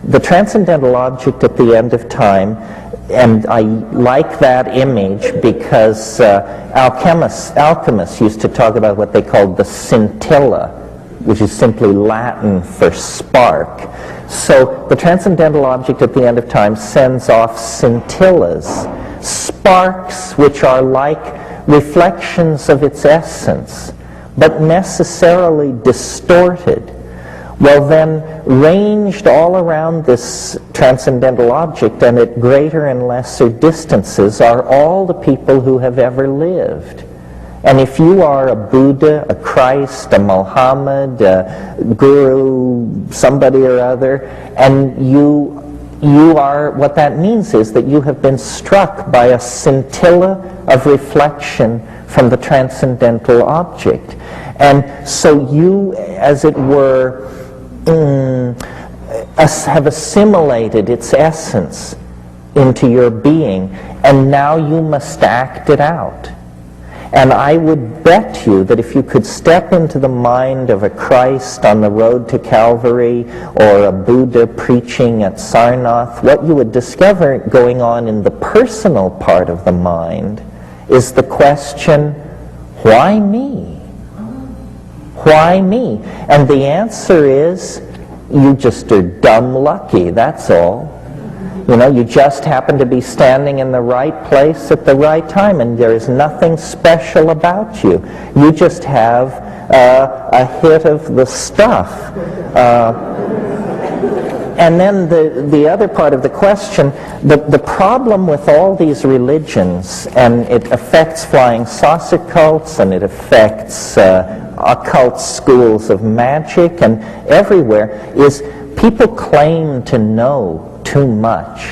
The transcendental object at the end of time, and I like that image because alchemists used to talk about what they called the scintilla, which is simply Latin for spark. So the transcendental object at the end of time sends off scintillas, sparks which are like reflections of its essence, but necessarily distorted. Well then, ranged all around this transcendental object and at greater and lesser distances are all the people who have ever lived. And if you are a Buddha, a Christ, a Muhammad, a Guru, somebody or other, and you are, what that means is that you have been struck by a scintilla of reflection from the transcendental object. And so you, as it were, have assimilated its essence into your being, and now you must act it out. And I would bet you that if you could step into the mind of a Christ on the road to Calvary or a Buddha preaching at Sarnath, what you would discover going on in the personal part of the mind is the question, why me? Why me? And the answer is, you just are dumb lucky, that's all. You know, you just happen to be standing in the right place at the right time, and there is nothing special about you. You just have a hit of the stuff. And then the other part of the question, the problem with all these religions, and it affects flying saucer cults, and it affects occult schools of magic, and everywhere, is people claim to know too much.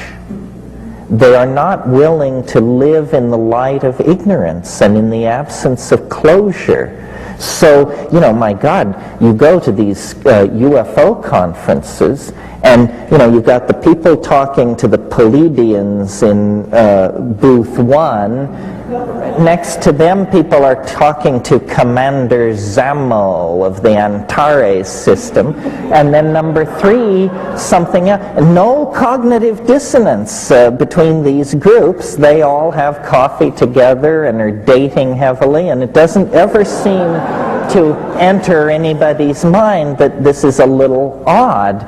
They are not willing to live in the light of ignorance and in the absence of closure. So, you know, my God, you go to these UFO conferences, and, you know, you've got the people talking to the Pleiadians in booth 1. Next to them, people are talking to Commander Zamo of the Antares system. And then number 3, something else. No cognitive dissonance between these groups. They all have coffee together and are dating heavily, and it doesn't ever seem to enter anybody's mind that this is a little odd.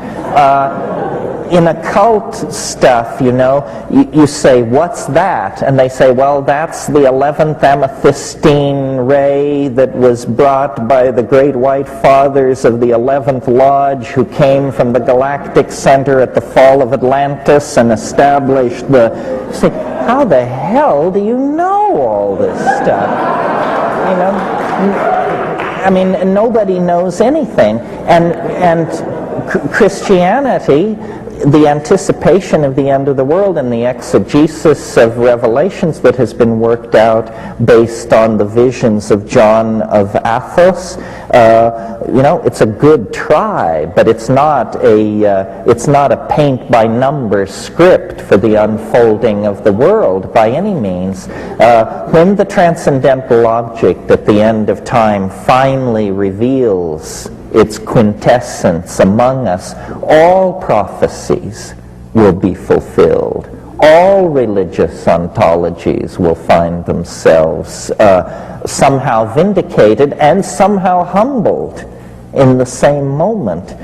In occult stuff, you know, you say, what's that? And they say, well, that's the 11th amethystine ray that was brought by the great white fathers of the 11th Lodge who came from the galactic center at the fall of Atlantis and established the... You say, how the hell do you know all this stuff? You know, I mean, nobody knows anything. And Christianity, the anticipation of the end of the world and the exegesis of revelations that has been worked out based on the visions of John of Athos, you know, it's a good try, but it's not a paint by number script for the unfolding of the world by any means. When the transcendental object at the end of time finally reveals its quintessence among us, all prophecies will be fulfilled. All religious ontologies will find themselves somehow vindicated and somehow humbled in the same moment,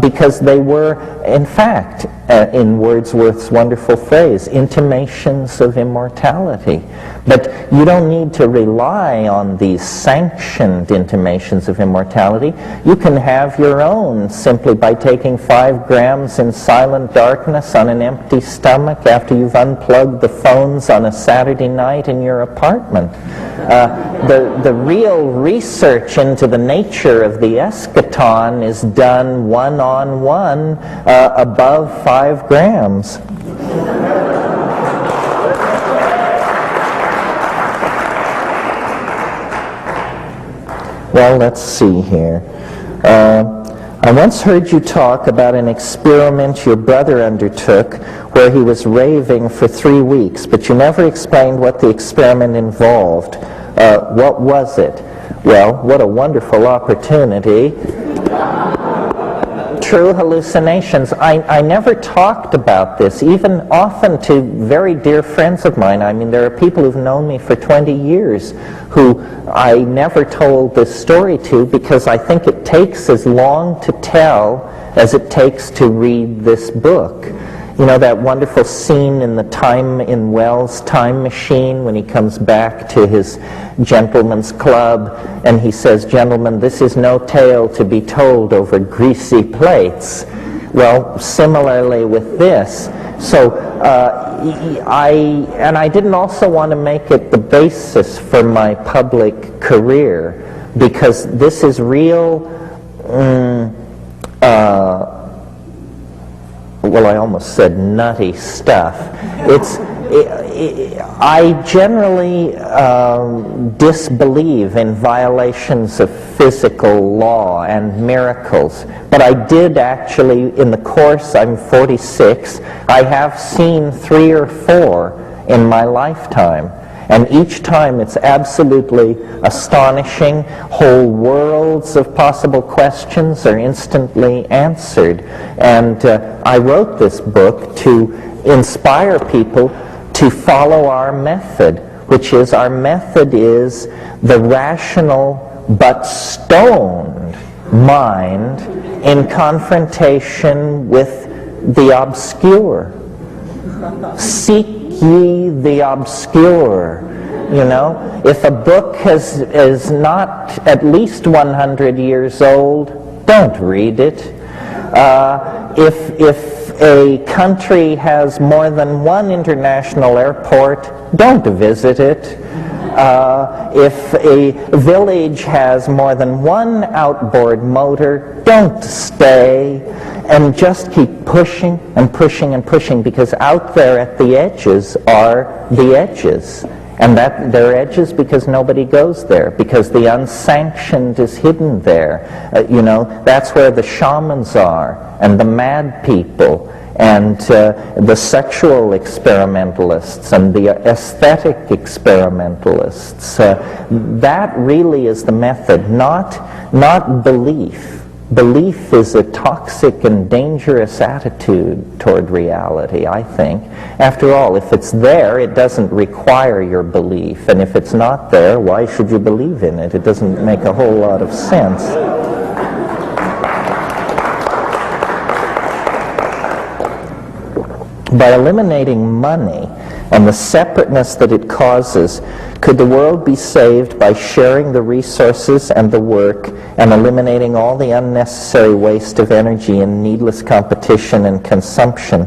because they were, in fact, in Wordsworth's wonderful phrase, intimations of immortality. But you don't need to rely on these sanctioned intimations of immortality. You can have your own simply by taking 5 grams in silent darkness on an empty stomach after you've unplugged the phones on a Saturday night in your apartment. The real research into the nature of the eschaton is done one-on-one above 5 grams. Well, let's see here. I once heard you talk about an experiment your brother undertook where he was raving for 3 weeks, but you never explained what the experiment involved. What was it? Well, what a wonderful opportunity true hallucinations. I never talked about this, even often to very dear friends of mine. I mean, there are people who've known me for 20 years who I never told this story to because I think it takes as long to tell as it takes to read this book. You know that wonderful scene in Wells' Time Machine when he comes back to his gentleman's club and he says, "Gentlemen, this is no tale to be told over greasy plates." Well, similarly with this. So I didn't also want to make it the basis for my public career because this is real well, I almost said nutty stuff. I generally disbelieve in violations of physical law and miracles, but I did actually, in the course, I'm 46, I have seen 3 or 4 in my lifetime. And each time it's absolutely astonishing. Whole worlds of possible questions are instantly answered. And I wrote this book to inspire people to follow our method, which is our method is the rational but stoned mind in confrontation with the obscure. Seek ye the obscure. You know, if a book is not at least 100 years old, don't read it. If a country has more than one international airport, don't visit it. If a village has more than one outboard motor, don't stay. And just keep pushing and pushing and pushing, because out there at the edges are the edges. And that they're edges because nobody goes there, because the unsanctioned is hidden there. You know, that's where the shamans are, and the mad people, and the sexual experimentalists, and the aesthetic experimentalists. That really is the method, not belief. Belief is a toxic and dangerous attitude toward reality, I think. After all, if it's there, it doesn't require your belief. And if it's not there, why should you believe in it? It doesn't make a whole lot of sense. By eliminating money and the separateness that it causes, could the world be saved by sharing the resources and the work and eliminating all the unnecessary waste of energy and needless competition and consumption?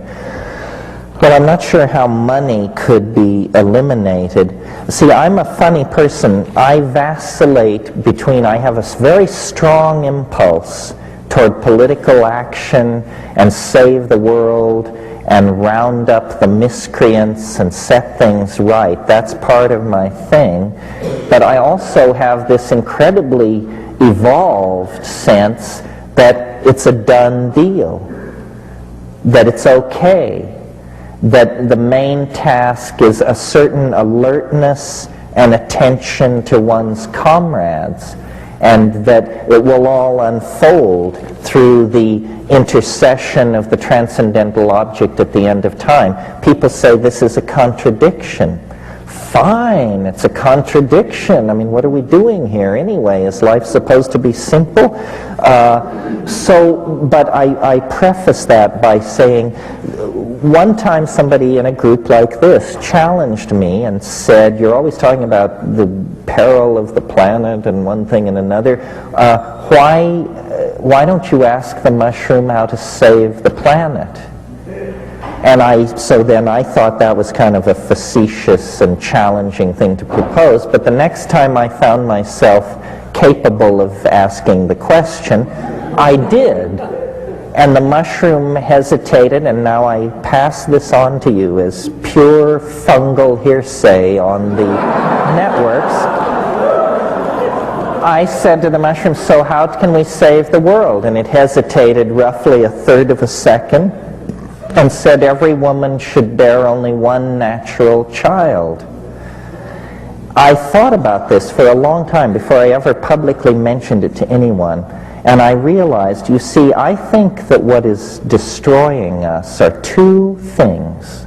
Well, I'm not sure how money could be eliminated. See, I'm a funny person. I vacillate between, I have a very strong impulse toward political action and save the world and round up the miscreants and set things right. That's part of my thing. But I also have this incredibly evolved sense that it's a done deal, that it's okay, that the main task is a certain alertness and attention to one's comrades, and that it will all unfold through the intercession of the transcendental object at the end of time. People say this is a contradiction. Fine, it's a contradiction. I mean, what are we doing here anyway? Is life supposed to be simple? But I preface that by saying, one time somebody in a group like this challenged me and said, "You're always talking about the peril of the planet and one thing and another. Why don't you ask the mushroom how to save the planet?" And so then I thought that was kind of a facetious and challenging thing to propose. But the next time I found myself capable of asking the question, I did. And the mushroom hesitated, and now I pass this on to you as pure fungal hearsay on the networks. I said to the mushroom, "So how can we save the world?" And it hesitated roughly a third of a second and said, "Every woman should bear only one natural child." I thought about this for a long time before I ever publicly mentioned it to anyone. And I realized, you see, I think that what is destroying us are two things.